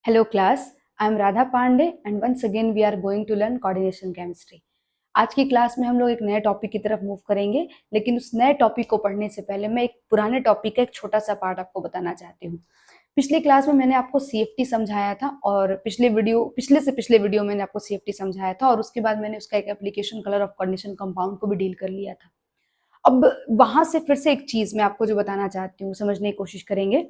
Hello class, I am Radha Pandey and once again we are going to learn coordination chemistry. आज की class में हम लोग एक नए टॉपिक की तरफ मूव करेंगे, लेकिन उस नए टॉपिक को पढ़ने से पहले मैं एक पुराने टॉपिक का एक छोटा सा पार्ट आपको बताना चाहती हूँ। पिछली क्लास में मैंने आपको सीएफटी समझाया था और पिछले वीडियो मैंने आपको सीएफटी समझाया था और उसके बाद मैंने उसका एक application colour of coordination compound को भी डील कर लिया था। अब वहां से फिर से एक चीज मैं आपको जो बताना चाहती हूँ, समझने की कोशिश करेंगे।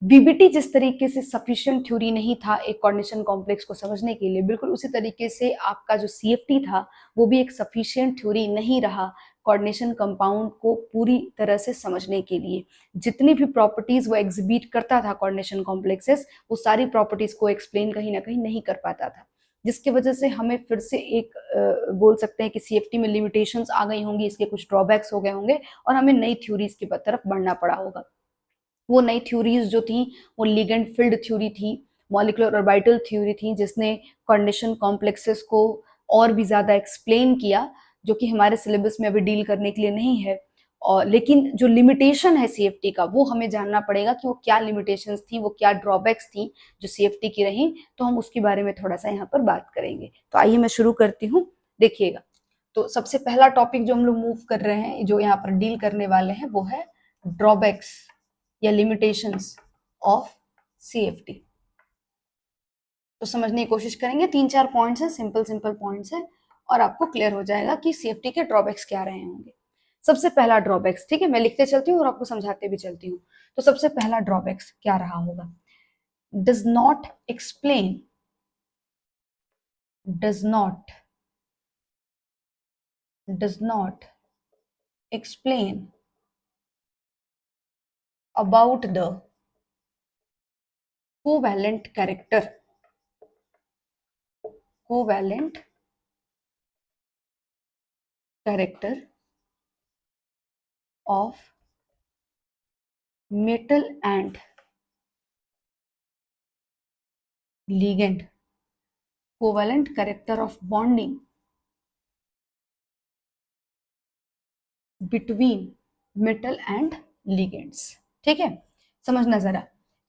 वीबीटी जिस तरीके से सफिशिएंट थ्योरी नहीं था एक कोऑर्डिनेशन कॉम्प्लेक्स को समझने के लिए, बिल्कुल उसी तरीके से आपका जो सीएफटी था वो भी एक सफिशिएंट थ्योरी नहीं रहा कोऑर्डिनेशन कंपाउंड को पूरी तरह से समझने के लिए। जितनी भी प्रॉपर्टीज वो एग्जिबिट करता था कोऑर्डिनेशन कॉम्प्लेक्सेस, वो सारी प्रॉपर्टीज को एक्सप्लेन कहीं ना कहीं नहीं कर पाता था, जिसकी वजह से हमें फिर से एक बोल सकते हैं कि सीएफटी में लिमिटेशंस आ गई होंगी, इसके कुछ ड्रॉबैक्स हो गए होंगे और हमें नई थ्योरीज की तरफ बढ़ना पड़ा होगा। वो नई थ्योरीज जो थी वो लिगेंड फील्ड थ्योरी थी, मॉलिक्यूलर ऑर्बिटल थ्योरी थी, जिसने कोऑर्डिनेशन कॉम्प्लेक्सेस को और भी ज्यादा एक्सप्लेन किया, जो कि हमारे सिलेबस में अभी डील करने के लिए नहीं है। और लेकिन जो लिमिटेशन है सीएफटी का वो हमें जानना पड़ेगा कि वो क्या लिमिटेशंस थी, वो क्या ड्रॉबैक्स थी जो सीएफटी की रही, तो हम उसके बारे में थोड़ा सा यहाँ पर बात करेंगे। तो आइए मैं शुरू करती हूँ, देखिएगा। तो सबसे पहला टॉपिक जो हम लोग मूव कर रहे हैं, जो यहाँ पर डील करने वाले हैं, वो है ड्रॉबैक्स या लिमिटेशंस ऑफ सीएफटी। तो समझने की कोशिश करेंगे, 3-4 पॉइंट्स हैं, सिंपल पॉइंट्स हैं और आपको क्लियर हो जाएगा कि सीएफटी के ड्रॉबैक्स क्या रहे होंगे। सबसे पहला ड्रॉबैक्स, ठीक है, मैं लिखते चलती हूँ और आपको समझाते भी चलती हूँ। तो सबसे पहला ड्रॉबैक्स क्या रहा होगा? Does not explain, does not explain about the covalent character of metal and ligand, covalent character of bonding between metal and ligands। ठीक है, समझना जरा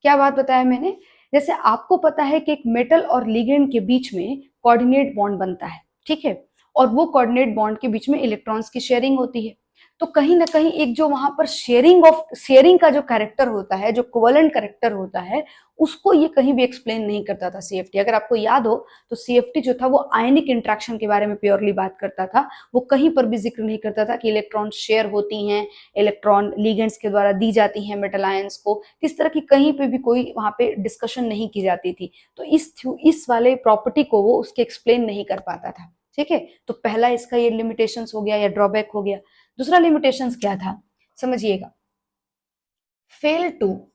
क्या बात बताया मैंने। जैसे आपको पता है कि एक मेटल और लिगेंड के बीच में कोऑर्डिनेट बॉन्ड बनता है, ठीक है, और वो कोऑर्डिनेट बॉन्ड के बीच में इलेक्ट्रॉन्स की शेयरिंग होती है। तो कहीं ना कहीं एक जो वहां पर शेयरिंग का जो कैरेक्टर होता है, जो कोवेलेंट कैरेक्टर होता है, उसको ये कहीं भी एक्सप्लेन नहीं करता था सीएफटी। अगर आपको याद हो तो सीएफटी जो था वो आयनिक इंट्रैक्शन के बारे में प्योरली बात करता था, वो कहीं पर भी जिक्र नहीं करता था कि इलेक्ट्रॉन शेयर होती हैं, इलेक्ट्रॉन लिगेंड्स के द्वारा दी जाती हैं मेटल आयंस को, इस तरह की कहीं पे भी कोई वहां पे डिस्कशन नहीं की जाती थी। तो इस वाले प्रॉपर्टी को वो उसके एक्सप्लेन नहीं कर पाता था। ठीक है, तो पहला इसका ये लिमिटेशंस हो गया या ड्रॉबैक हो गया। दूसरा लिमिटेशंस क्या था, समझिएगा। Fail to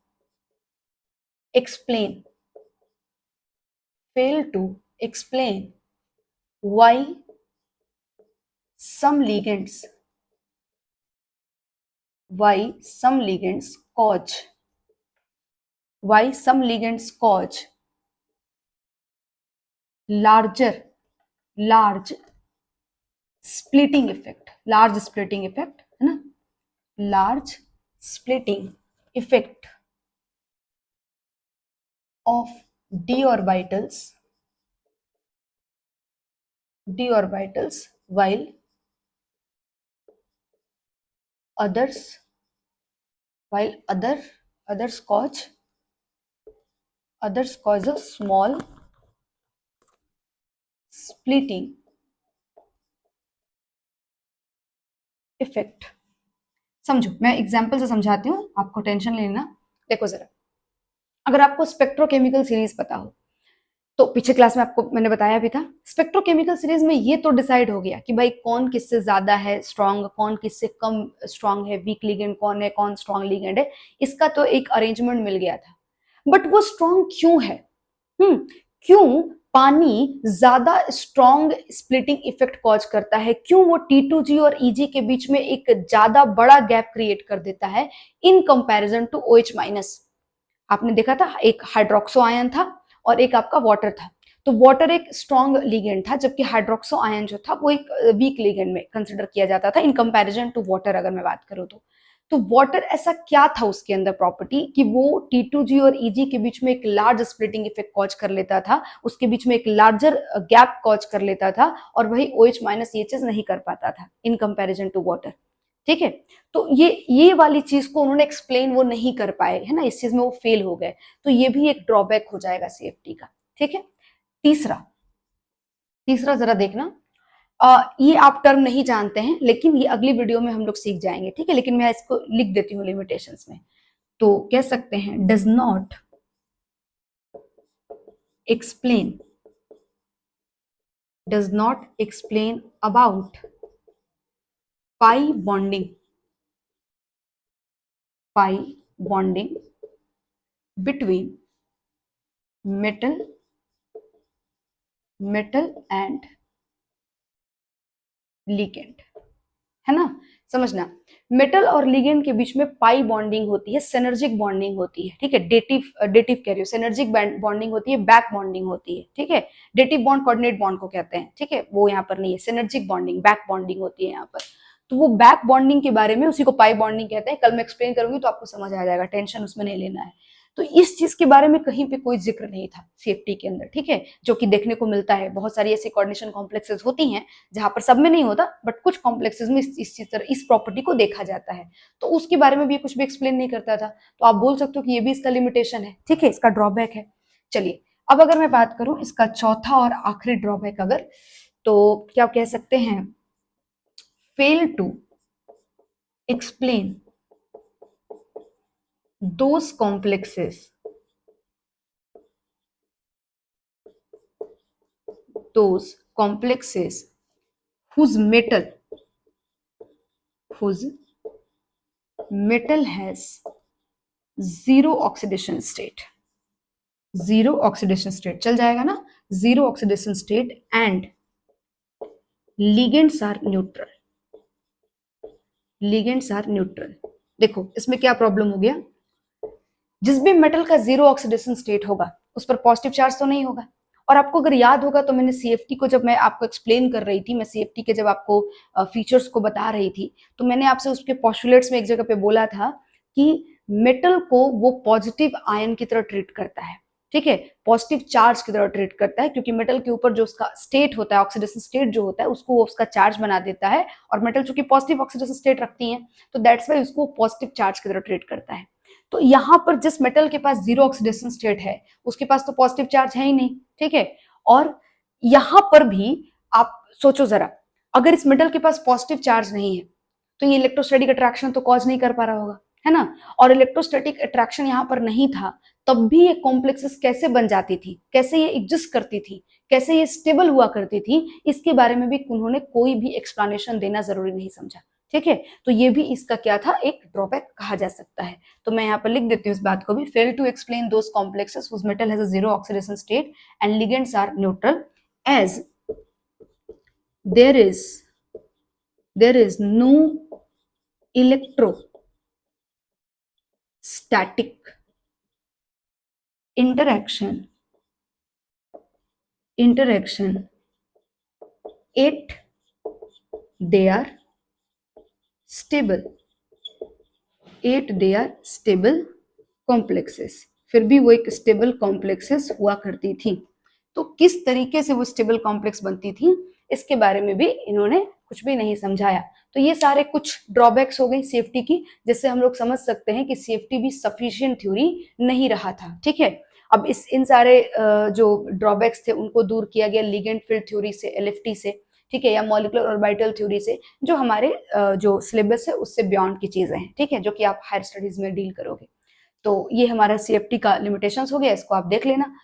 explain why some ligands cause large splitting effect, है ना, large splitting effect of d orbitals while others cause a small splitting effect. समझो, मैं एग्जांपल से समझाती हूँ, आपको टेंशन लेना। देखो जरा, अगर आपको स्पेक्ट्रोकेमिकल सीरीज पता हो, तो पीछे क्लास में आपको मैंने बताया भी था, स्पेक्ट्रोकेमिकल सीरीज में ये तो डिसाइड हो गया कि भाई कौन किससे ज्यादा है स्ट्रांग, कौन किससे कम स्ट्रांग है, वीक लिगेंड कौन है, कौन स्ट्रांग लिगेंड है, इसका तो एक अरेंजमेंट मिल गया था। बट वो स्ट्रांग क्यों है? क्यों पानी ज्यादा स्ट्रॉन्ग स्प्लिटिंग इफेक्ट कॉज करता है, क्यों वो T2G और EG के बीच में एक ज्यादा बड़ा गैप क्रिएट कर देता है इन कंपैरिजन टू OH-। आपने देखा था एक हाइड्रोक्सो आयन था और एक आपका वाटर था, तो वाटर एक स्ट्रॉन्ग लिगेंड था, जबकि हाइड्रोक्सो आयन जो था वो एक वीक लिगेंड में कंसिडर किया जाता था इन कंपैरिजन टू वाटर, अगर मैं बात करूं तो। तो वाटर ऐसा क्या था उसके अंदर प्रॉपर्टी कि वो T2G और EG के बीच में एक लार्ज स्प्लिटिंग इफेक्ट कॉज कर लेता था, उसके बीच में एक लार्जर गैप कॉज कर लेता था, और वही OH माइनस ये चीज नहीं कर पाता था इन कंपैरिजन टू वाटर। ठीक है, तो ये वाली चीज को उन्होंने एक्सप्लेन वो नहीं कर पाए, है ना, इस चीज में वो फेल हो गए, तो ये भी एक ड्रॉबैक हो जाएगा CFT का। ठीक है, तीसरा तीसरा जरा देखना, ये आप टर्म नहीं जानते हैं, लेकिन ये अगली वीडियो में हम लोग सीख जाएंगे। ठीक है, लेकिन मैं इसको लिख देती हूँ लिमिटेशंस में। तो कह सकते हैं does not explain about pi bonding between metal and ligand, है ना, समझना, मेटल और लिगेंड के बीच में पाई बॉन्डिंग होती है, सिनर्जिक बॉन्डिंग होती है। ठीक है, डेटिव कह रही हूँ, सिनर्जिक बॉन्डिंग होती है, बैक बॉन्डिंग होती है। ठीक है, डेटिव बॉन्ड कोऑर्डिनेट बॉन्ड को कहते हैं। ठीक है, वो यहाँ पर नहीं है, सिनर्जिक बॉन्डिंग, बैक बॉन्डिंग होती है यहाँ पर। तो वो बैक बॉन्डिंग के बारे में, उसी को पाई बॉन्डिंग कहते हैं, कल मैं एक्सप्लेन करूंगी तो आपको समझ आ जाएगा, टेंशन उसमें नहीं लेना है। तो इस चीज के बारे में कहीं पे कोई जिक्र नहीं था CFT के अंदर। ठीक है, जो कि देखने को मिलता है, बहुत सारी ऐसी कोऑर्डिनेशन कॉम्प्लेक्सेस होती हैं जहां पर सब में नहीं होता, बट कुछ कॉम्प्लेक्सेस में इस प्रॉपर्टी को देखा जाता है, तो उसके बारे में भी कुछ भी एक्सप्लेन नहीं करता था। तो आप बोल सकते हो कि ये भी इसका लिमिटेशन है। ठीक है, इसका ड्रॉबैक है। चलिए, अब अगर मैं बात करूं इसका चौथा और आखिरी ड्रॉबैक अगर, तो क्या कह सकते हैं, fail to explain those complexes whose metal has zero oxidation state, चल जाएगा ना, zero oxidation state and ligands are neutral। देखो इसमें क्या प्रॉब्लम हो गया, जिस भी मेटल का जीरो ऑक्सीडेशन स्टेट होगा उस पर पॉजिटिव चार्ज तो नहीं होगा। और आपको अगर याद होगा तो मैंने CFT को जब मैं आपको एक्सप्लेन कर रही थी, मैं CFT के जब आपको फीचर्स को बता रही थी, तो मैंने आपसे उसके पोस्टुलेट्स में एक जगह पे बोला था कि मेटल को वो पॉजिटिव आयन की तरह ट्रीट करता है। ठीक है, पॉजिटिव चार्ज की तरह ट्रीट करता है, क्योंकि मेटल के ऊपर जो उसका स्टेट होता है, ऑक्सीडेशन स्टेट जो होता है, उसको वो उसका चार्ज बना देता है, और मेटल चूंकि पॉजिटिव ऑक्सीडेशन स्टेट रखती है, तो दैट्स वाई उसको पॉजिटिव चार्ज की तरह ट्रीट करता है। तो यहां पर जिस मेटल के पास जीरो ऑक्सीडेशन स्टेट है, उसके पास तो पॉजिटिव चार्ज है ही नहीं। ठीक है, और यहां पर भी आप सोचो जरा, अगर इस मेटल के पास पॉजिटिव चार्ज नहीं है तो ये इलेक्ट्रोस्टैटिक अट्रैक्शन तो कॉज नहीं कर पा रहा होगा, है ना, और इलेक्ट्रोस्टैटिक अट्रैक्शन यहां पर नहीं था, तब भी ये कॉम्प्लेक्सेस कैसे बन जाती थी, कैसे ये एग्जिस्ट करती थी, कैसे ये स्टेबल हुआ करती थी, इसके बारे में भी उन्होंने कोई भी एक्सप्लेनेशन देना जरूरी नहीं समझा। ठीक है, तो ये भी इसका क्या था, एक ड्रॉबैक कहा जा सकता है। तो मैं यहाँ पर लिख देती हूँ इस बात को भी, fail to explain those complexes whose metal has a zero oxidation state and ligands are neutral as there is no electrostatic interaction it they are stable complexes, फिर भी वो एक स्टेबल कॉम्प्लेक्सेस हुआ करती थी। तो किस तरीके से वो स्टेबल कॉम्प्लेक्स बनती थी, इसके बारे में भी इन्होंने कुछ भी नहीं समझाया। तो ये सारे कुछ ड्रॉबैक्स हो गई CFT की, जिससे हम लोग समझ सकते हैं कि CFT भी सफिशिएंट थ्योरी नहीं रहा था। ठीक है, अब इन सारे जो ड्रॉबैक्स थे उनको दूर किया गया लिगेंड फील्ड थ्योरी से, LFT से, ठीक है, या मॉलिक्यूलर ऑर्बिटल थ्योरी से, जो हमारे जो सिलेबस है उससे बियॉन्ड की चीजें हैं। ठीक है, जो कि आप हायर स्टडीज में डील करोगे। तो ये हमारा CFT का लिमिटेशंस हो गया, इसको आप देख लेना।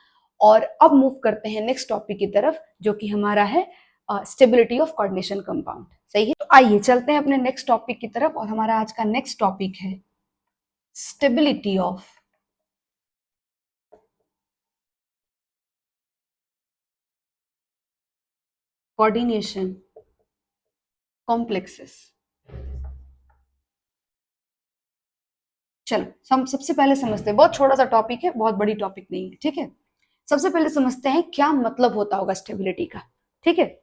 और अब मूव करते हैं नेक्स्ट टॉपिक की तरफ, जो कि हमारा है स्टेबिलिटी ऑफ कोऑर्डिनेशन कंपाउंड। सही है, तो आइए चलते हैं अपने नेक्स्ट टॉपिक की तरफ, और हमारा आज का नेक्स्ट टॉपिक है स्टेबिलिटी ऑफ कोऑर्डिनेशन कॉम्प्लेक्सेस। चलो हम सबसे पहले समझते हैं, बहुत छोटा सा टॉपिक है, बहुत बड़ी टॉपिक नहीं है। ठीक है, सबसे पहले समझते हैं क्या मतलब होता होगा स्टेबिलिटी का। ठीक है,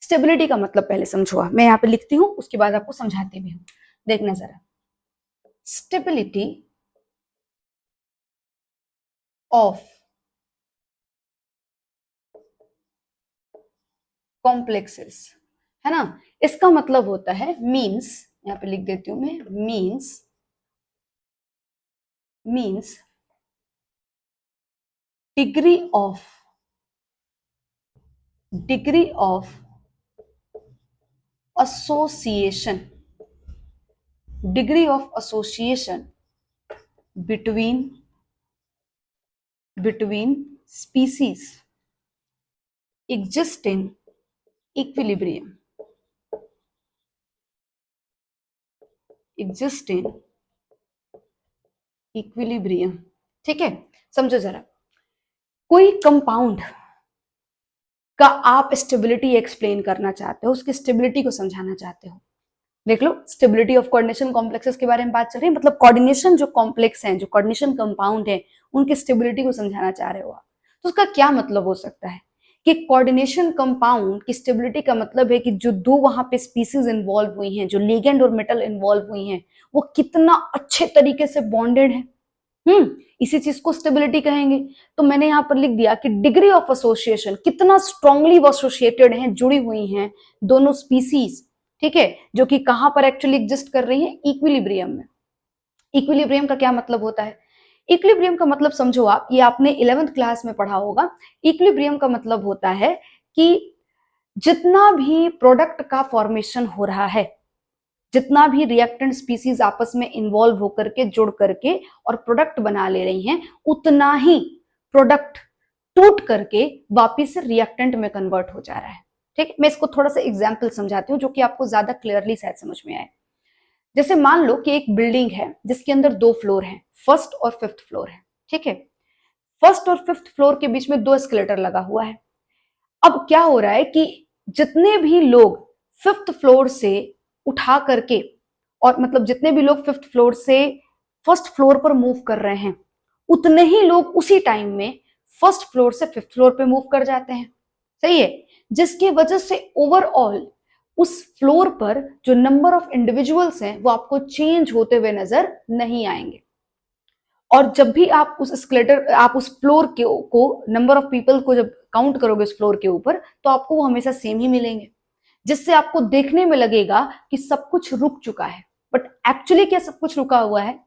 स्टेबिलिटी का मतलब पहले समझो, मैं यहाँ पे लिखती हूँ, उसके बाद आपको समझाती भी हूँ। देखना जरा, स्टेबिलिटी ऑफ कॉम्प्लेक्सेस, है ना। इसका मतलब होता है मीन्स, यहां पे लिख देती हूं मैं, means degree of association, degree of association between species exist in equilibrium, ठीक है। समझो जरा, कोई कंपाउंड का आप स्टेबिलिटी एक्सप्लेन करना चाहते हो, उसकी स्टेबिलिटी को समझाना चाहते हो। देख लो, स्टेबिलिटी ऑफ कोऑर्डिनेशन कॉम्प्लेक्सेस के बारे में बात चल रही है, मतलब कोऑर्डिनेशन जो कॉम्प्लेक्स हैं, जो कोऑर्डिनेशन कंपाउंड है, उनकी स्टेबिलिटी को समझाना चाह रहे हो आप। तो उसका क्या मतलब हो सकता है कि कोऑर्डिनेशन कंपाउंड की स्टेबिलिटी का मतलब है कि जो दो वहां पे स्पीसीज इन्वॉल्व हुई हैं, जो लिगेंड और मेटल इन्वॉल्व हुई हैं, वो कितना अच्छे तरीके से बॉन्डेड है। इसी चीज को स्टेबिलिटी कहेंगे। तो मैंने यहां पर लिख दिया कि डिग्री ऑफ एसोसिएशन, कितना स्ट्रांगली वो एसोसिएटेड हैं, जुड़ी हुई हैं दोनों स्पीसीज, ठीक है, जो कि कहां पर एक्चुअली एग्जिस्ट कर रही है, इक्विलिब्रियम में। इक्विलिब्रियम का क्या मतलब होता है? इक्विलिब्रियम का मतलब समझो आप, ये आपने 11th क्लास में पढ़ा होगा। इक्विलिब्रियम का मतलब होता है कि जितना भी प्रोडक्ट का फॉर्मेशन हो रहा है, जितना भी रिएक्टेंट स्पीसीज आपस में इन्वॉल्व होकर के, जुड़ करके और प्रोडक्ट बना ले रही हैं, उतना ही प्रोडक्ट टूट करके वापिस से रिएक्टेंट में कन्वर्ट हो जा रहा है। ठीक, मैं इसको थोड़ा सा एग्जाम्पल समझाती हूँ जो कि आपको ज्यादा क्लियरली शायद समझ में आए। जैसे मान लो कि एक बिल्डिंग है जिसके अंदर 2 फ्लोर हैं, फर्स्ट और 5th फ्लोर है, ठीक है। फर्स्ट और 5th फ्लोर के बीच में 2 एस्केलेटर लगा हुआ है। अब क्या हो रहा है कि जितने भी लोग 5th फ्लोर से उठा करके, और मतलब जितने भी लोग 5th फ्लोर से फर्स्ट फ्लोर पर मूव कर रहे हैं, उतने ही लोग उसी टाइम में फर्स्ट फ्लोर से 5th फ्लोर पे मूव कर जाते हैं, सही है। जिसकी वजह से ओवरऑल उस फ्लोर पर जो नंबर ऑफ इंडिविजुअल्स हैं वो आपको चेंज होते हुए नजर नहीं आएंगे। और जब भी आप उस स्केलेटर, आप उस फ्लोर को नंबर ऑफ पीपल को जब काउंट करोगे उस फ्लोर के ऊपर, तो आपको वो हमेशा सेम ही मिलेंगे, जिससे आपको देखने में लगेगा कि सब कुछ रुक चुका है। बट एक्चुअली क्या सब कुछ रुका हुआ है?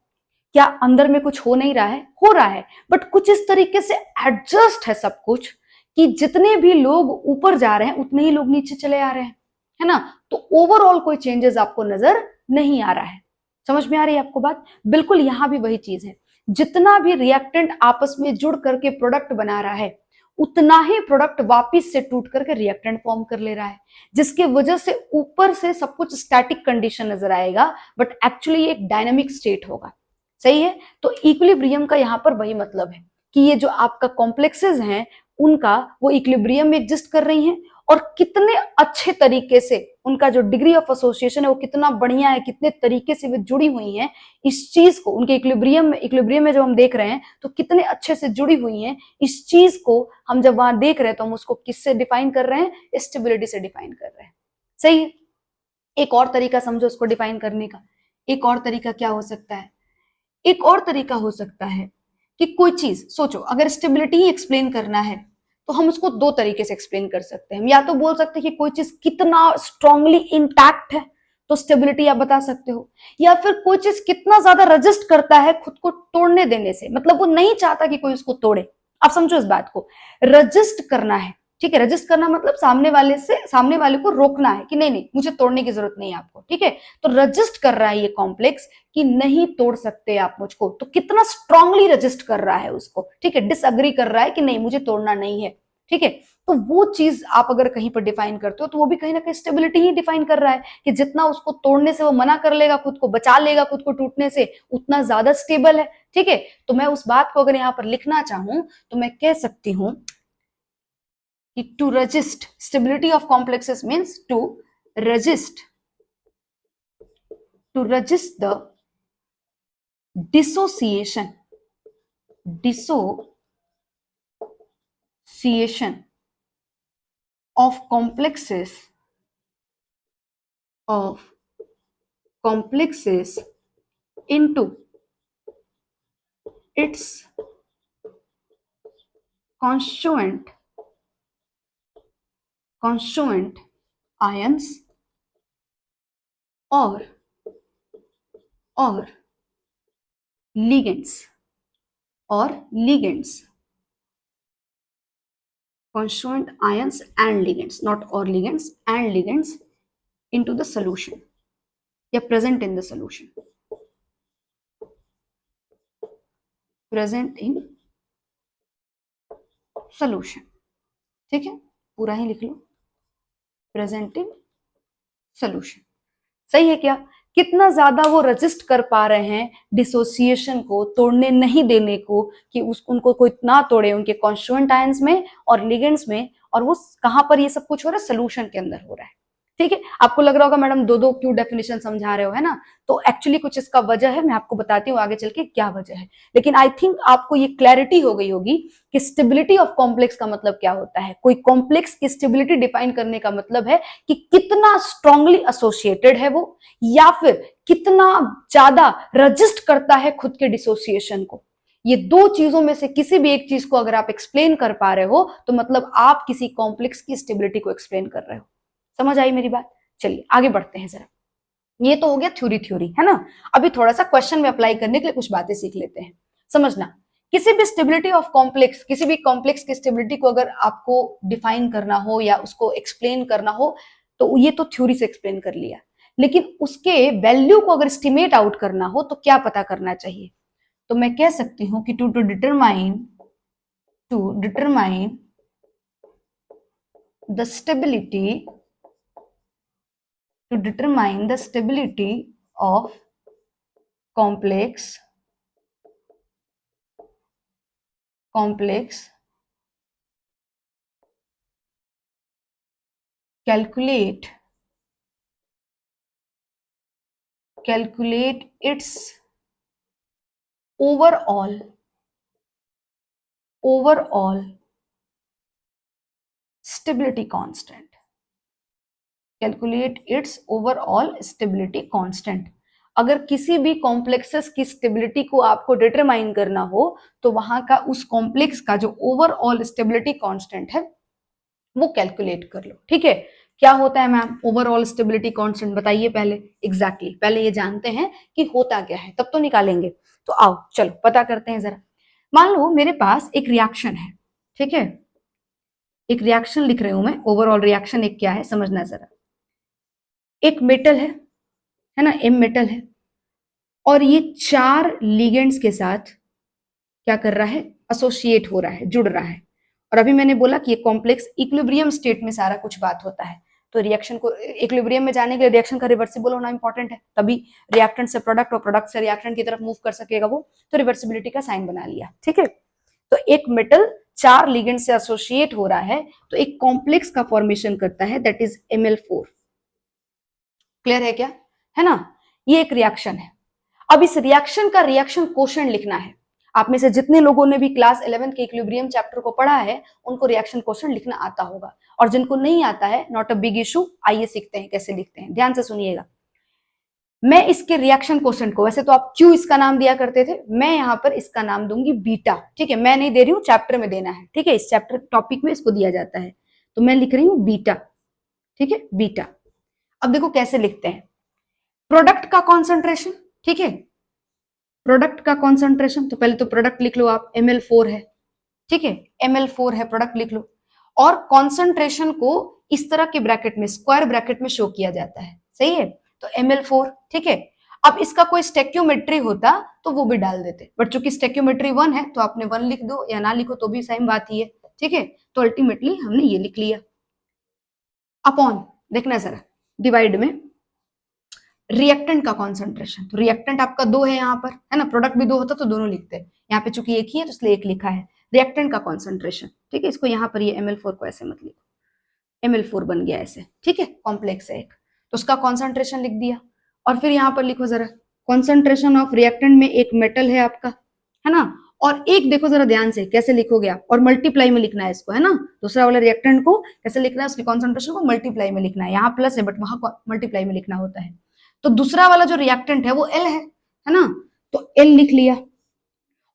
क्या अंदर में कुछ हो नहीं रहा है? हो रहा है, बट कुछ इस तरीके से एडजस्ट है सब कुछ कि जितने भी लोग ऊपर जा रहे हैं उतने ही लोग नीचे चले आ रहे हैं, है ना। तो ओवरऑल कोई चेंजेस आपको नजर नहीं आ रहा है। समझ में आ रही है आपको बात? बिल्कुल यहां भी वही चीज है। जितना भी रिएक्टेंट आपस में जुड़ करके प्रोडक्ट बना रहा है, उतना ही प्रोडक्ट वापिस से टूट करके रिएक्टेंट फॉर्म कर ले रहा है, जिसके वजह से ऊपर से सब कुछ स्टैटिक कंडीशन नजर आएगा, बट एक्चुअली एक डायनामिक स्टेट होगा, सही है। तो इक्विलिब्रियम का यहां पर वही मतलब है कि ये जो आपका कॉम्प्लेक्सेस हैं, उनका वो इक्विलिब्रियम में एग्जिस्ट कर रही हैं, और कितने अच्छे तरीके से उनका जो डिग्री ऑफ एसोसिएशन है वो कितना बढ़िया है, कितने तरीके से वे जुड़ी हुई हैं इस चीज को, उनके इक्विलिब्रियम में जब हम देख रहे हैं तो कितने अच्छे से जुड़ी हुई हैं, इस चीज को हम जब वहां देख रहे हैं तो हम उसको किससे डिफाइन कर रहे हैं? स्टेबिलिटी से डिफाइन कर रहे हैं, सही है। एक और तरीका समझो उसको डिफाइन करने का। एक और तरीका क्या हो सकता है? एक और तरीका हो सकता है कि कोई चीज सोचो, अगर स्टेबिलिटी ही एक्सप्लेन करना है तो हम उसको 2 तरीके से एक्सप्लेन कर सकते हैं। या तो बोल सकते हैं कि कोई चीज कितना स्ट्रांगली इंटैक्ट है, तो स्टेबिलिटी आप बता सकते हो। या फिर कोई चीज कितना ज्यादा रजिस्ट करता है खुद को तोड़ने देने से, मतलब वो नहीं चाहता कि कोई उसको तोड़े। आप समझो इस बात को, रजिस्ट करना है, ठीक है। रजिस्ट करना मतलब सामने वाले को रोकना है कि नहीं नहीं मुझे तोड़ने की जरूरत नहीं है आपको, ठीक है। तो रजिस्ट कर रहा है ये कॉम्प्लेक्स कि नहीं तोड़ सकते आप मुझको, तो कितना स्ट्रांगली रजिस्ट कर रहा है उसको, ठीक है। डिसअग्री कर रहा है कि नहीं मुझे तोड़ना नहीं है, ठीक है। तो वो चीज आप अगर कहीं पर डिफाइन करते हो तो वो भी कहीं ना कहीं स्टेबिलिटी ही डिफाइन कर रहा है कि जितना उसको तोड़ने से वो मना कर लेगा, खुद को बचा लेगा खुद को टूटने से, उतना ज्यादा स्टेबल है, ठीक है। तो मैं उस बात को अगर यहां पर लिखना चाहूं तो मैं कह सकती हूं कि to resist, stability of complexes means resist to resist the dissociation of complexes into its constituent ions or ligands constituent ions and ligands, not or ligands, and ligands into the solution या present in the solution, present in solution। ठीक है, पूरा ही लिख लो, present in solution. सही है क्या? कितना ज्यादा वो रजिस्ट कर पा रहे हैं डिसोसिएशन को, तोड़ने नहीं देने को, कि उनको कोई ना तोड़े उनके कॉन्स्टिट्यूएंट आयंस में और लिगेंड्स में, और वो कहां पर ये सब कुछ हो रहा है? सोल्यूशन के अंदर हो रहा है। ठीक है, आपको लग रहा होगा मैडम दो दो क्यों डेफिनेशन समझा रहे हो, है ना? तो एक्चुअली कुछ इसका वजह है, मैं आपको बताती हूँ आगे चल के क्या वजह है। लेकिन आई थिंक आपको ये क्लैरिटी हो गई होगी कि स्टेबिलिटी ऑफ कॉम्प्लेक्स का मतलब क्या होता है। कोई कॉम्प्लेक्स की स्टेबिलिटी डिफाइन करने का मतलब है कि कितना स्ट्रांगली एसोसिएटेड है वो, या फिर कितना ज्यादा रजिस्ट करता है खुद के डिसोसिएशन को। ये दो चीजों में से किसी भी एक चीज को अगर आप एक्सप्लेन कर पा रहे हो तो मतलब आप किसी कॉम्प्लेक्स की स्टेबिलिटी को एक्सप्लेन कर रहे हो। समझ आई मेरी बात? चलिए आगे बढ़ते हैं जरा। ये तो हो गया थ्योरी, है ना? अभी थोड़ा सा क्वेश्चन में अप्लाई करने के लिए कुछ बातें सीख लेते हैं। समझना, किसी भी स्टेबिलिटी ऑफ कॉम्प्लेक्स, किसी भी कॉम्प्लेक्स की स्टेबिलिटी को अगर आपको डिफाइन करना हो या उसको एक्सप्लेन करना हो तो ये तो थ्योरी से एक्सप्लेन कर लिया, लेकिन उसके वैल्यू को अगर एस्टिमेट आउट करना हो तो क्या पता करना चाहिए? तो मैं कह सकती हूं कि to determine the stability of complex calculate its overall stability constant। Calculate its overall stability constant. अगर किसी भी कॉम्प्लेक्सेस की स्टेबिलिटी को आपको डिटरमाइन करना हो तो वहां का उस कॉम्प्लेक्स का जो ओवरऑल स्टेबिलिटी कांस्टेंट है वो कैलकुलेट कर लो। ठीक है, क्या होता है मैम ओवरऑल स्टेबिलिटी कांस्टेंट? बताइए पहले। एग्जैक्टली पहले ये जानते हैं कि होता क्या है, तब तो निकालेंगे। तो आओ चलो पता करते हैं जरा। मान लो मेरे पास एक रिएक्शन है, ठीक है, एक रिएक्शन लिख रही हूं मैं। ओवरऑल रिएक्शन एक क्या है समझना जरा। एक मेटल है ना, एम मेटल है, और ये 4 लिगेंड्स के साथ क्या कर रहा है? एसोसिएट हो रहा है, जुड़ रहा है। और अभी मैंने बोला कि ये कॉम्प्लेक्स इक्विलिब्रियम स्टेट में सारा कुछ बात होता है। तो रिएक्शन को इक्विलिब्रियम में जाने के लिए रिएक्शन का रिवर्सिबल होना इंपॉर्टेंट है, तभी रिएक्टेंट से प्रोडक्ट और प्रोडक्ट से रिएक्टेंट की तरफ मूव कर सकेगा वो। तो रिवर्सिबिलिटी का साइन बना लिया। ठीक है, तो एक मेटल 4 लिगेंड से एसोसिएट हो रहा है तो एक कॉम्प्लेक्स का फॉर्मेशन करता है, दैट इज Ml4। क्लियर है क्या? है ना? ये एक रिएक्शन है। अब इस रिएक्शन का रिएक्शन क्वोशंट लिखना है। आप में से जितने लोगों ने भी क्लास 11 के इक्विलिब्रियम चैप्टर को पढ़ा है उनको रिएक्शन क्वोशंट लिखना आता होगा, और जिनको नहीं आता है नॉट अ बिग इशू, आइए सीखते हैं कैसे लिखते हैं। ध्यान से सुनिएगा। मैं इसके रिएक्शन क्वोशंट को, वैसे तो आप क्यू इसका नाम दिया करते थे, मैं यहां पर इसका नाम दूंगी बीटा। ठीक है, मैं नहीं दे रही हूं, चैप्टर में देना है। ठीक है, इस चैप्टर टॉपिक में इसको दिया जाता है, तो मैं लिख रही हूं बीटा। ठीक है, बीटा। अब देखो कैसे लिखते हैं। प्रोडक्ट का कॉन्सेंट्रेशन, ठीक है, प्रोडक्ट का कॉन्सेंट्रेशन, तो पहले तो प्रोडक्ट लिख लो आप, Ml4 है। ठीक है, Ml4 है, प्रोडक्ट लिख लो। और कॉन्सेंट्रेशन को इस तरह के ब्रैकेट में, स्क्वायर ब्रैकेट में शो किया जाता है। सही है, तो Ml4। ठीक है, अब इसका कोई स्टेक्योमेट्री होता तो वो भी डाल देते, बट चूंकि स्टेक्योमेट्री 1 है तो आपने 1 लिख दो या ना लिखो तो भी सेम बात ही है। ठीक है, तो अल्टीमेटली हमने ये लिख लिया। अपॉन, देखना जरा, डिवाइड में रिएक्टेंट का कॉन्सेंट्रेशन। तो रिएक्टेंट आपका 2 है यहाँ पर, है ना, प्रोडक्ट भी 2 होता तो दोनों लिखते हैं, यहाँ पे चूंकि एक ही है तो इसलिए एक लिखा है। रिएक्टेंट का कॉन्सेंट्रेशन, ठीक है, इसको यहाँ पर ये Ml4 को ऐसे मत लिखो, Ml4 बन गया ऐसे। ठीक है, कॉम्प्लेक्स है एक, तो उसका कॉन्सेंट्रेशन लिख दिया। और फिर यहाँ पर लिखो जरा कॉन्सेंट्रेशन ऑफ रिएक्टेंट में, एक मेटल है आपका, है ना, और एक देखो जरा ध्यान से कैसे लिखोगे आप, और मल्टीप्लाई में लिखना है इसको, है ना। दूसरा वाला रिएक्टेंट को कैसे लिखना है, उसके कॉन्सेंट्रेशन को मल्टीप्लाई में लिखना है। यहाँ प्लस है बट वहां मल्टीप्लाई में लिखना होता है। तो दूसरा वाला जो रिएक्टेंट है वो L है है ना, तो एल लिख लिया,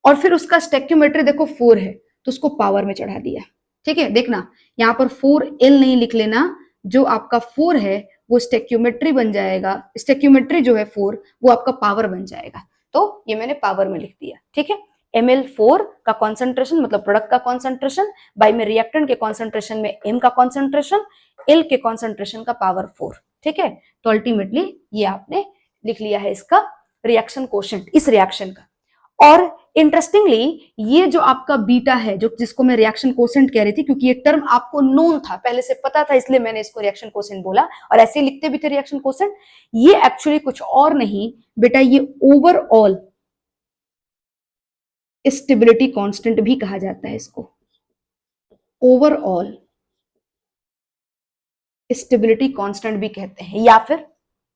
और फिर उसका स्टेक्योमेट्री देखो 4 है तो उसको पावर में चढ़ा दिया। ठीक है, देखना यहाँ पर 4L नहीं लिख लेना, जो आपका 4 है वो स्टेक्योमेट्री बन जाएगा, स्टेक्योमेट्री जो है 4 वो आपका पावर बन जाएगा, तो ये मैंने पावर में लिख दिया। ठीक है, Ml4 का कॉन्सेंट्रेशन मतलब प्रोडक्ट का कॉन्सेंट्रेशन, बाई में रिएक्टेंट के कॉन्सेंट्रेशन में M का कॉन्सेंट्रेशन, L के कॉन्सेंट्रेशन का पावर 4। ठीक है, तो अल्टीमेटली ये आपने लिख लिया है इसका रिएक्शन कोशेंट इस रिएक्शन का। और इंटरेस्टिंगली ये जो आपका बीटा है, जो जिसको मैं रिएक्शन कोसेंट कह रही थी, क्योंकि ये टर्म आपको नोन था, पहले से पता था, इसलिए मैंने इसको रिएक्शन कोसेंट बोला, और ऐसे ही लिखते भी थे रिएक्शन कोसेंट। ये एक्चुअली कुछ और नहीं बेटा, ये ओवरऑल स्टेबिलिटी कांस्टेंट भी कहा जाता है इसको, ओवरऑल स्टेबिलिटी कांस्टेंट भी कहते हैं,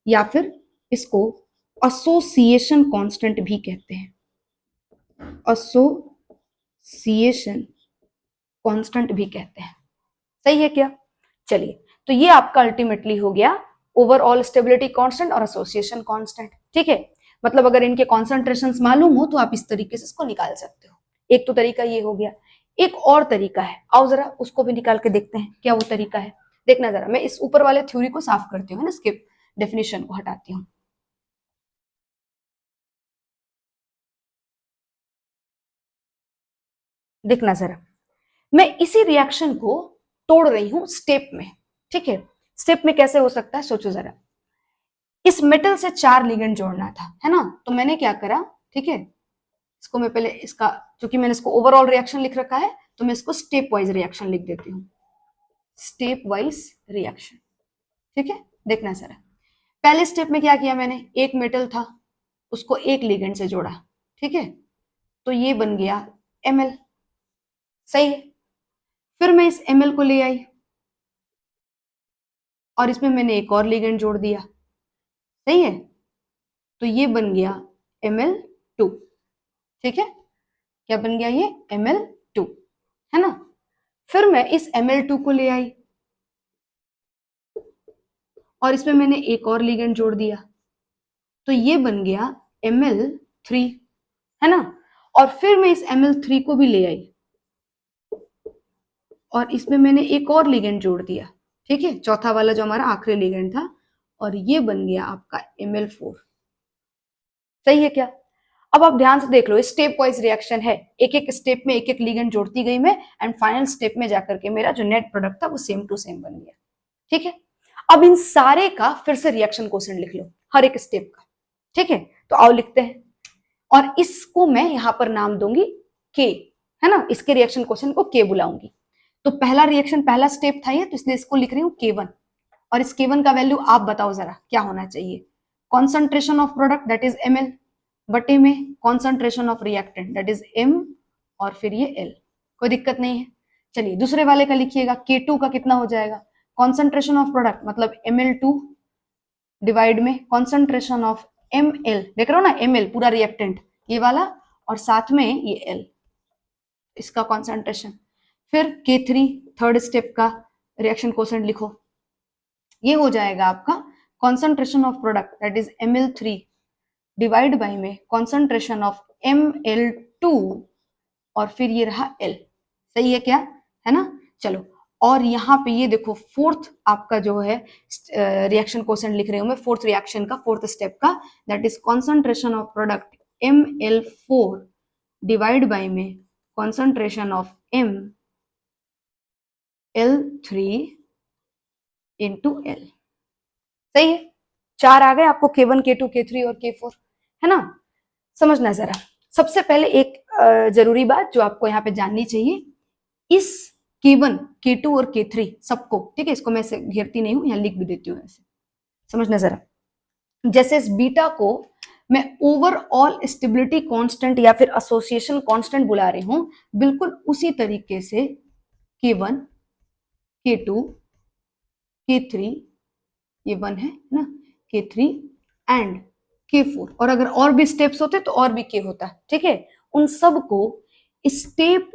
या फिर इसको एसोसिएशन कांस्टेंट भी कहते हैं, एसोसिएशन कांस्टेंट भी कहते हैं। सही है क्या? चलिए, तो ये आपका अल्टीमेटली हो गया ओवरऑल स्टेबिलिटी कांस्टेंट और एसोसिएशन कांस्टेंट। ठीक है, मतलब अगर इनके कॉन्सेंट्रेशंस मालूम हो तो आप इस तरीके से इसको निकाल सकते हो। एक तो तरीका ये हो गया, एक और तरीका है, आओ जरा उसको भी निकाल के देखते हैं क्या वो तरीका है। देखना जरा, मैं इस ऊपर वाले थ्योरी को साफ करती हूँ ना, इसके डेफिनेशन को हटाती हूँ। देखना जरा, मैं इसी रिएक्शन को तोड़ रही हूं स्टेप में। ठीक है, स्टेप में कैसे हो सकता है सोचो जरा, इस मेटल से 4 लिगेंड जोड़ना था, है ना, तो मैंने क्या करा, ठीक है, इसको मैं पहले इसका, क्योंकि मैंने इसको ओवरऑल रिएक्शन लिख रखा है तो मैं इसको स्टेप वाइज रिएक्शन लिख देती हूँ, स्टेप वाइज रिएक्शन। ठीक है, देखना जरा, पहले स्टेप में क्या किया मैंने, एक मेटल था उसको एक लिगेंड से जोड़ा। ठीक है, तो ये बन गया Ml। सही है, फिर मैं इस Ml को ले आई और इसमें मैंने एक और लिगेंड जोड़ दिया। सही है, तो ये बन गया Ml2। ठीक है, क्या बन गया ये Ml2, है ना। फिर मैं इस Ml2 को ले आई और इसमें मैंने एक और लिगेंड जोड़ दिया, तो ये बन गया Ml3, है ना। और फिर मैं इस Ml3 को भी ले आई और इसमें मैंने एक और लिगेंड जोड़ दिया। ठीक है, चौथा वाला जो हमारा आखिरी लिगेंड था, और ये बन गया आपका Ml4। सही है क्या? अब आप ध्यान से देख लो, स्टेप वाइज रिएक्शन है, एक एक स्टेप में एक एक लिगेंड जोड़ती गई मैं, एंड फाइनल स्टेप में जाकर के मेरा जो नेट प्रोडक्ट था वो सेम टू सेम बन गया। ठीक है, अब इन सारे का फिर से रिएक्शन कोसेंट लिख लो, हर एक स्टेप का। ठीक है, तो आओ लिखते हैं, और इसको मैं यहां पर नाम दूंगी के, है ना, इसके रिएक्शन कोसेंट को के बुलाऊंगी। तो पहला रिएक्शन, पहला स्टेप था ये, तो इसलिए इसको लिख रही हूँ K1, और इस K1 का वैल्यू आप बताओ जरा क्या होना चाहिए, concentration of product that is Ml बटे में concentration of reactant that is M, और फिर ये L। कोई दिक्कत नहीं है। चलिए दूसरे वाले का लिखिएगा, K2 का कितना हो जाएगा, कॉन्सेंट्रेशन ऑफ प्रोडक्ट मतलब Ml2 डिवाइड में कॉन्सेंट्रेशन ऑफ Ml, देख रहे हो ना, Ml पूरा रिएक्टेंट ये वाला, और साथ में ये L इसका कॉन्सेंट्रेशन। फिर K3 थर्ड स्टेप का रिएक्शन कोसेंट लिखो, ये हो जाएगा आपका concentration of product that is Ml3 divide by में कॉन्सेंट्रेशन ऑफ Ml2, और फिर ये रहा L। सही है क्या, है ना। चलो, और यहाँ पे ये देखो फोर्थ आपका जो है रिएक्शन कोसेंट लिख रही हूँ मैं, फोर्थ रिएक्शन का फोर्थ स्टेप का, that is concentration of product Ml4 divide by में concentration of Ml3 into L। सही है, 4 आ गए आपको, K1 K2 K3 और K4, है ना। समझना जरा, सबसे पहले एक जरूरी बात जो आपको यहाँ पे जाननी चाहिए, इस K1 K2 और K3 सबको, ठीक है, इसको मैं ऐसे घेरती नहीं हूं, यहाँ लिख भी देती हूँ ऐसे। समझना जरा, जैसे इस बीटा को मैं ओवरऑल स्टेबिलिटी कांस्टेंट या फिर एसोसिएशन कांस्टेंट बुला रही हूं, बिल्कुल उसी तरीके से K1 K2 K3, ये 1 है ना, K3 एंड K4, और अगर और भी स्टेप्स होते तो और भी K होता। ठीक है, उन सब को स्टेप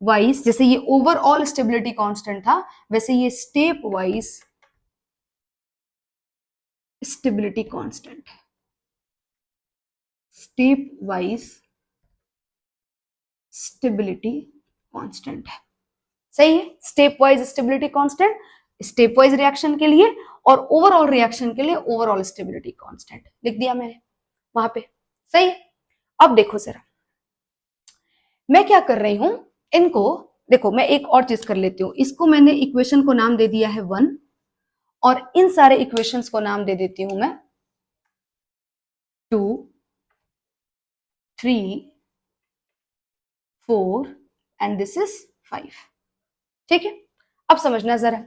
वाइज जैसे ये ओवरऑल स्टेबिलिटी कांस्टेंट था, वैसे ये स्टेप वाइज स्टेबिलिटी कांस्टेंट है, स्टेप वाइज स्टेबिलिटी कांस्टेंट है। सही है, step wise stability constant step wise reaction के लिए और ओवरऑल रिएक्शन के लिए ओवरऑल स्टेबिलिटी कांस्टेंट लिख दिया मैंने वहां पे। सही है, अब देखो जरा मैं क्या कर रही हूं, इनको देखो मैं एक और चीज कर लेती हूं, इसको मैंने इक्वेशन को नाम दे दिया है 1 और इन सारे इक्वेशंस को नाम दे देती हूं मैं 2 3 4 एंड दिस इज 5। ठीक है, अब समझना जरा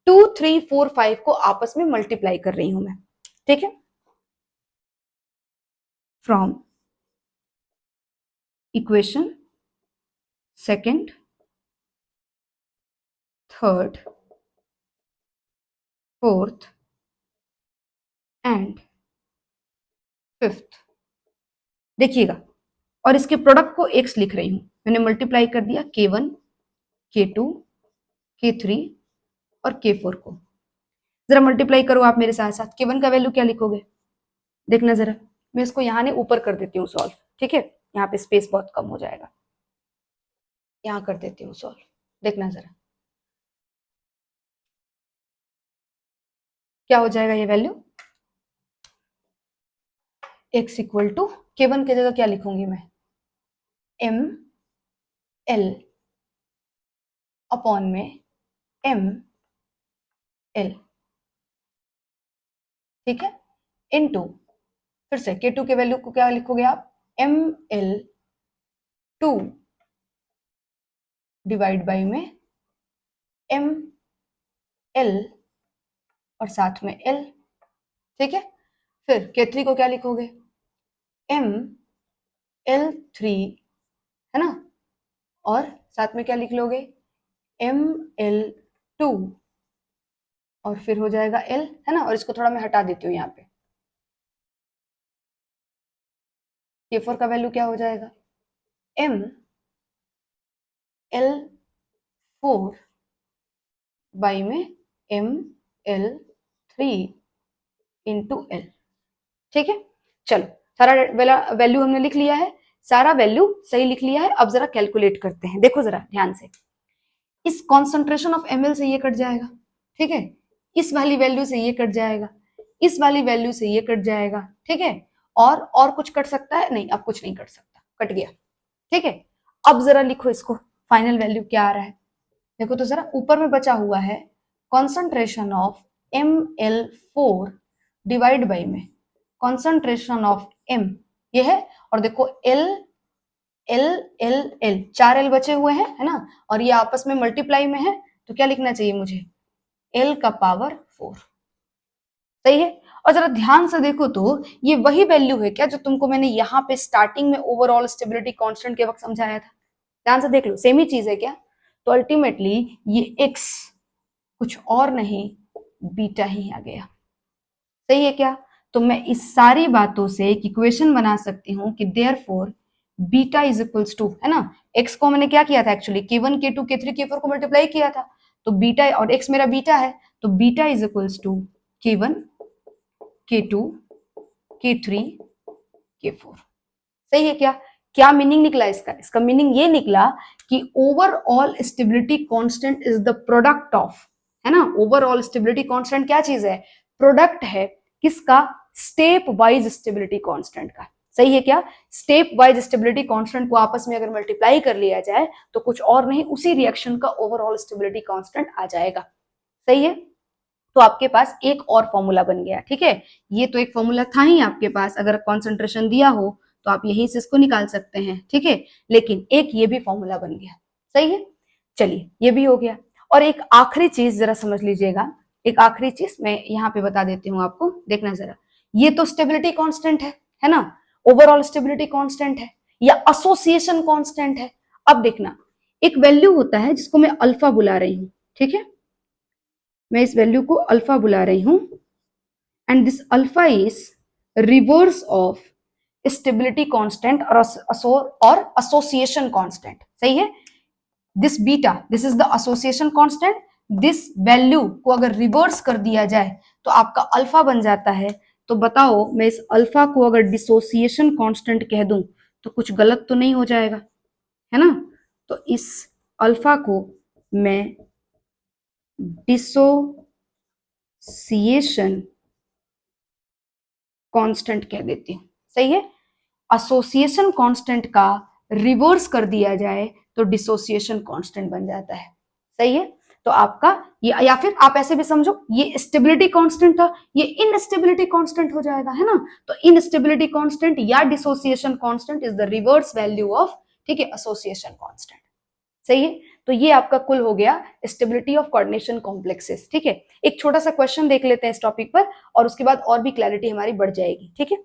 2 3 4 5 को आपस में मल्टीप्लाई कर रही हूं मैं। ठीक है, from equation second third fourth and fifth, देखिएगा, और इसके प्रोडक्ट को एक्स लिख रही हूं, मैंने मल्टीप्लाई कर दिया K1 K2 K3 और K4 को। जरा मल्टीप्लाई करो आप मेरे साथ साथ, K1 का वैल्यू क्या लिखोगे, देखना जरा, मैं इसको यहां ने ऊपर कर देती हूँ सॉल्व। ठीक है, यहाँ पे स्पेस बहुत कम हो जाएगा, यहां कर देती हूँ सॉल्व, देखना जरा क्या हो जाएगा ये value. x equal to K1 की जगह क्या लिखूंगी मैं, m l अपॉन में m l। ठीक है, इनटू फिर से K2 के वैल्यू को क्या लिखोगे आप, m l 2 डिवाइड बाई में m l और साथ में l। ठीक है, फिर K3 को क्या लिखोगे, m l 3 है ना, और साथ में क्या लिख लोगे, m l 2 और फिर हो जाएगा l है ना, और इसको थोड़ा मैं हटा देती हूँ यहाँ पे। K4 का वैल्यू क्या हो जाएगा, m l 4 बाई में m l 3 इंटू l। ठीक है, चलो सारा वैल्यू हमने लिख लिया है, सारा वैल्यू सही लिख लिया है। अब जरा कैलकुलेट करते हैं, देखो जरा ध्यान से, इस कॉन्सेंट्रेशन ऑफ ml से ये कट जाएगा। ठीक है, इस वाली वैल्यू से ये कट जाएगा, इस वाली वैल्यू से ये कट जाएगा। ठीक है, और कुछ कट सकता है, नहीं अब कुछ नहीं कट सकता, कट गया। ठीक है, अब जरा लिखो इसको, फाइनल वैल्यू क्या आ रहा है, देखो तो जरा, ऊपर में बचा हुआ है concentration of ML4 divide by में कॉन्सेंट्रेशन ऑफ M ये है, और देखो L L L L 4 L बचे हुए हैं है ना, और ये आपस में मल्टीप्लाई में है, तो क्या लिखना चाहिए मुझे, L का पावर 4। सही है, और जरा ध्यान से देखो तो ये वही वैल्यू है क्या जो तुमको मैंने यहाँ पे स्टार्टिंग में ओवरऑल स्टेबिलिटी कांस्टेंट के वक्त समझाया था, ध्यान से देख लो, सेम ही चीज है क्या। तो अल्टीमेटली ये x कुछ और नहीं बीटा ही आ गया। सही है क्या, तो मैं इस सारी बातों से एक इक्वेशन बना सकती हूँ कि therefore beta is equals to, है ना, x को मैंने क्या किया था actually, K1 K2 K3 K4 को मल्टीप्लाई किया था, तो बीटा, और x मेरा बीटा है, तो beta is equals to K1 K2 K3 K4। सही है क्या, क्या मीनिंग निकला इसका, इसका मीनिंग ये निकला कि overall stability constant is the product of, है ना, ओवरऑल स्टेबिलिटी कांस्टेंट क्या चीज है, प्रोडक्ट है किसका, स्टेप वाइज स्टेबिलिटी कांस्टेंट का। सही है क्या, स्टेप वाइज स्टेबिलिटी कांस्टेंट को आपस में अगर मल्टीप्लाई कर लिया जाए तो कुछ और नहीं, उसी रिएक्शन का ओवरऑल स्टेबिलिटी कांस्टेंट आ जाएगा। सही है, तो आपके पास एक और फॉर्मूला बन गया। ठीक है, ये तो एक फॉर्मूला था ही आपके पास, अगर कॉन्सेंट्रेशन दिया हो तो आप यहीं से इसको निकाल सकते हैं। ठीक है, लेकिन एक ये भी फॉर्मूला बन गया। सही है, चलिए ये भी हो गया, और एक आखिरी चीज जरा समझ लीजिएगा, एक आखिरी चीज मैं यहाँ पे बता देती हूँ आपको, देखना जरा, ये तो स्टेबिलिटी कांस्टेंट है ना, ओवरऑल स्टेबिलिटी कांस्टेंट है या एसोसिएशन कांस्टेंट है। अब देखना, एक वैल्यू होता है जिसको मैं अल्फा बुला रही हूँ। ठीक है, मैं इस वैल्यू को अल्फा बुला रही हूं, and this alpha is reverse of stability constant और एसोसिएशन कांस्टेंट। सही है, this beta, this is the association constant, this value को अगर रिवर्स कर दिया जाए तो आपका अल्फा बन जाता है। तो बताओ मैं इस अल्फा को अगर डिसोसिएशन कांस्टेंट कह दूं तो कुछ गलत तो नहीं हो जाएगा, है ना। तो इस अल्फा को मैं डिसोसिएशन कांस्टेंट कह देती हूँ, सही है। एसोसिएशन कांस्टेंट का रिवर्स कर दिया जाए तो डिसोसिएशन कांस्टेंट बन जाता है, सही है। तो आपका ये, या फिर आप ऐसे भी समझो ये स्टेबिलिटी कांस्टेंट था, ये इनस्टेबिलिटी कांस्टेंट हो जाएगा, है ना। तो इनस्टेबिलिटी कांस्टेंट या dissociation constant is the reverse value of, ठीक है, एसोसिएशन कांस्टेंट, सही है। तो ये आपका कुल हो गया स्टेबिलिटी ऑफ कोऑर्डिनेशन कॉम्प्लेक्सेस, ठीक है। एक छोटा सा क्वेश्चन देख लेते हैं इस टॉपिक पर और उसके बाद और भी क्लैरिटी हमारी बढ़ जाएगी, ठीक है।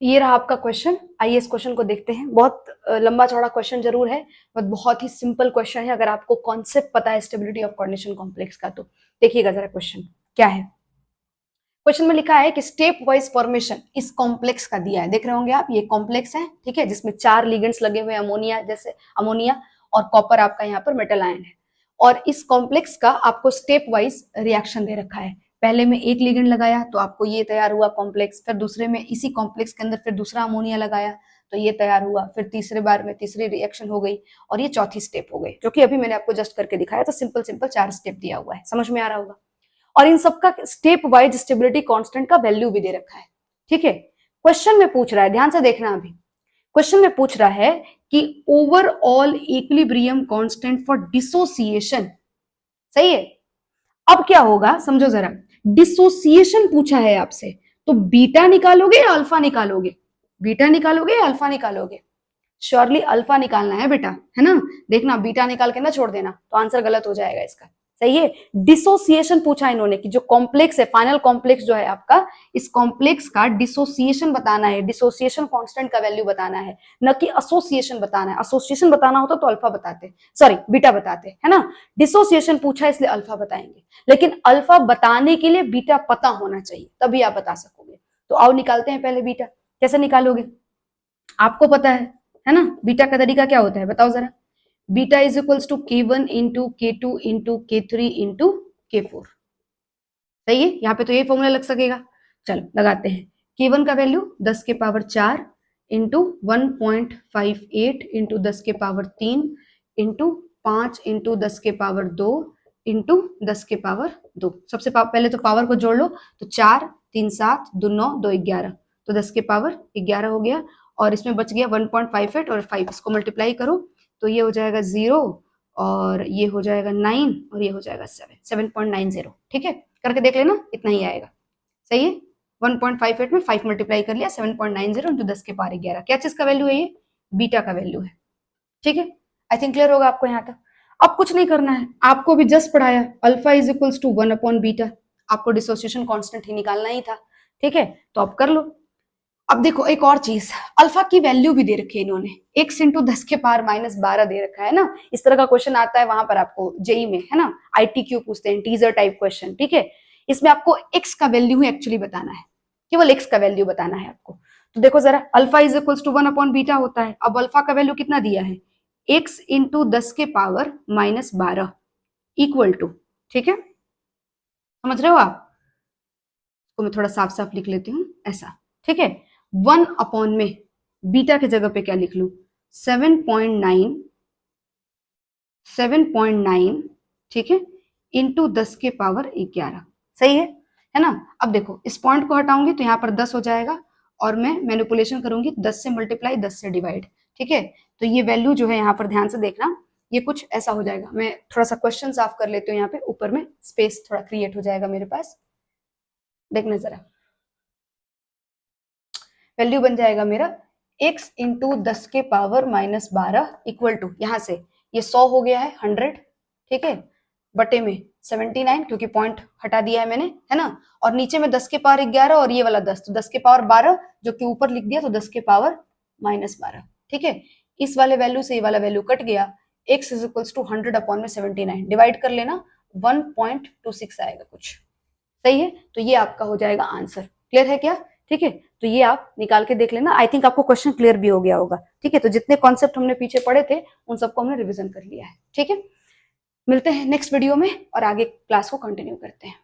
ये रहा आपका क्वेश्चन, आइए इस क्वेश्चन को देखते हैं। बहुत लंबा चौड़ा क्वेश्चन जरूर है बट बहुत ही सिंपल क्वेश्चन है अगर आपको कॉन्सेप्ट पता है स्टेबिलिटी ऑफ कोऑर्डिनेशन कॉम्प्लेक्स का। तो देखिएगा जरा क्वेश्चन क्या है। क्वेश्चन में लिखा है कि स्टेप वाइज फॉर्मेशन इस कॉम्प्लेक्स का दिया है, देख रहे होंगे आप, ये कॉम्प्लेक्स है, ठीक है, जिसमें 4 लिगेंड्स लगे हुए हैं, अमोनिया जैसे अमोनिया और कॉपर आपका यहाँ पर मेटल आयन है। और इस कॉम्प्लेक्स का आपको स्टेप वाइज रिएक्शन दे रखा है। पहले में एक लिगेंड लगाया तो आपको ये तैयार हुआ कॉम्प्लेक्स, फिर दूसरे में इसी कॉम्प्लेक्स के अंदर फिर दूसरा अमोनिया लगाया तो ये तैयार हुआ, फिर तीसरे बार में तीसरी रिएक्शन हो गई और ये चौथी स्टेप हो गई, जो कि अभी मैंने आपको जस्ट करके दिखाया। तो सिंपल सिंपल 4 स्टेप दिया हुआ है, समझ में आ रहा होगा। और इन सबका स्टेप वाइज स्टेबिलिटी कांस्टेंट का वैल्यू भी दे रखा है, ठीक है। क्वेश्चन में पूछ रहा है, ध्यान से देखना अभी, क्वेश्चन में पूछ रहा है कि overall equilibrium constant for dissociation, सही है। अब क्या होगा समझो जरा, डिसोसिएशन पूछा है आपसे तो बीटा निकालोगे या अल्फा निकालोगे, बीटा निकालोगे या अल्फा निकालोगे। श्योरली अल्फा निकालना है बेटा, है ना। देखना बीटा निकाल के ना छोड़ देना तो आंसर गलत हो जाएगा इसका, सही है। डिसोसिएशन पूछा इन्होंने कि जो कॉम्प्लेक्स है, फाइनल कॉम्प्लेक्स जो है आपका, इस कॉम्प्लेक्स का डिसोसिएशन बताना है, डिसोसिएशन कांस्टेंट का वैल्यू बताना है, न कि एसोसिएशन बताना है। एसोसिएशन बताना होता तो अल्फा बताते, सॉरी बीटा बताते, है ना। डिसोसिएशन पूछा इसलिए अल्फा बताएंगे, लेकिन अल्फा बताने के लिए बीटा पता होना चाहिए तभी आप बता सकोगे। तो आओ निकालते हैं पहले बीटा। कैसे निकालोगे, आपको पता है ना। बीटा का तरीका क्या होता है बताओ जरा। Beta is equals to K1 into K2 into K3 into K4, सही है। यहाँ पे तो ये फॉर्मूला लग सकेगा, चलो लगाते हैं। K1 का वैल्यू 10 के पावर 4 इंटू 1.58 इंटू 10 के पावर 3 इंटू 5 इंटू 10 के पावर 2 इंटू 10 के पावर 2। सबसे पहले तो पावर को जोड़ लो, तो 4 3 7 2 9 2 11, तो 10 के पावर 11 हो गया। और इसमें बच गया 1.58 और 5, इसको मल्टीप्लाई करो तो ये हो जाएगा 0 और ये हो जाएगा 9 और ये हो जाएगा 7.90, ठीक है। करके देख लेना इतना ही आएगा, सही है। 1.58 में 5 मल्टीप्लाई कर लिया, 7.90 इंटू 10 के पावर 11, क्या चीज का वैल्यू है ये, बीटा का वैल्यू है, ठीक है। आई थिंक क्लियर होगा आपको यहाँ तक। अब कुछ नहीं करना है, आपको भी जस्ट पढ़ाया alpha is equals to 1 upon beta, आपको डिसोसिएशन कांस्टेंट ही निकालना ही था, ठीक है। तो अब कर लो। अब देखो एक और चीज, अल्फा की वैल्यू भी दे रखी है इन्होंने, x इंटू 10 के पावर -12 दे रखा है ना। इस तरह का क्वेश्चन आता है वहां पर आपको जेई में, है ना। ITQ पूछते हैं, टीजर टाइप क्वेश्चन, ठीक है। इसमें आपको x का वैल्यू ही एक्चुअली बताना है, केवल x का वैल्यू बताना है आपको। तो देखो जरा, alpha is equals to 1 upon beta होता है। अब अल्फा का वैल्यू कितना दिया है, x इंटू 10 के पावर -12 इक्वल टू, ठीक है, समझ रहे हो आप। तो मैं थोड़ा साफ साफ लिख लेती हूँ ऐसा, ठीक है। 1 अपॉन में बीटा की जगह पे क्या लिख लू, 7.9, ठीक है, इंटू 10 के पावर 11, सही है ना। अब देखो इस पॉइंट को हटाऊंगी तो यहाँ पर 10 हो जाएगा और मैं मैनिपुलेशन करूंगी 10 से मल्टीप्लाई 10 से डिवाइड, ठीक है। तो ये वैल्यू जो है यहाँ पर ध्यान से देखना, ये कुछ ऐसा हो जाएगा। मैं थोड़ा सा क्वेश्चन साफ कर लेती हूँ, यहाँ पे ऊपर में स्पेस थोड़ा क्रिएट हो जाएगा मेरे पास, देखना जरा। वैल्यू बन जाएगा मेरा x इंटू 10 के पावर -12 इक्वल टू, यहां से ये 100 हो गया है 100, ठीक है, बटे में 79 क्योंकि पॉइंट हटा दिया है मैंने, है ना। और नीचे में 10 के पावर 11 और ये वाला 10, तो 10 के पावर 12 जो कि ऊपर लिख दिया, तो 10 के पावर -12, ठीक है। इस वाले वैल्यू से ये वाला वैल्यू कट गया, x is equals to 100 upon में 79 डिवाइड कर लेना, 1.26 आएगा कुछ, सही है। तो ये आपका हो जाएगा आंसर, क्लियर है क्या, ठीक है। तो ये आप निकाल के देख लेना, आई थिंक आपको क्वेश्चन क्लियर भी हो गया होगा, ठीक है। तो जितने कॉन्सेप्ट हमने पीछे पढ़े थे उन सबको हमने रिवीजन कर लिया है, ठीक है। मिलते हैं नेक्स्ट वीडियो में और आगे क्लास को कंटिन्यू करते हैं।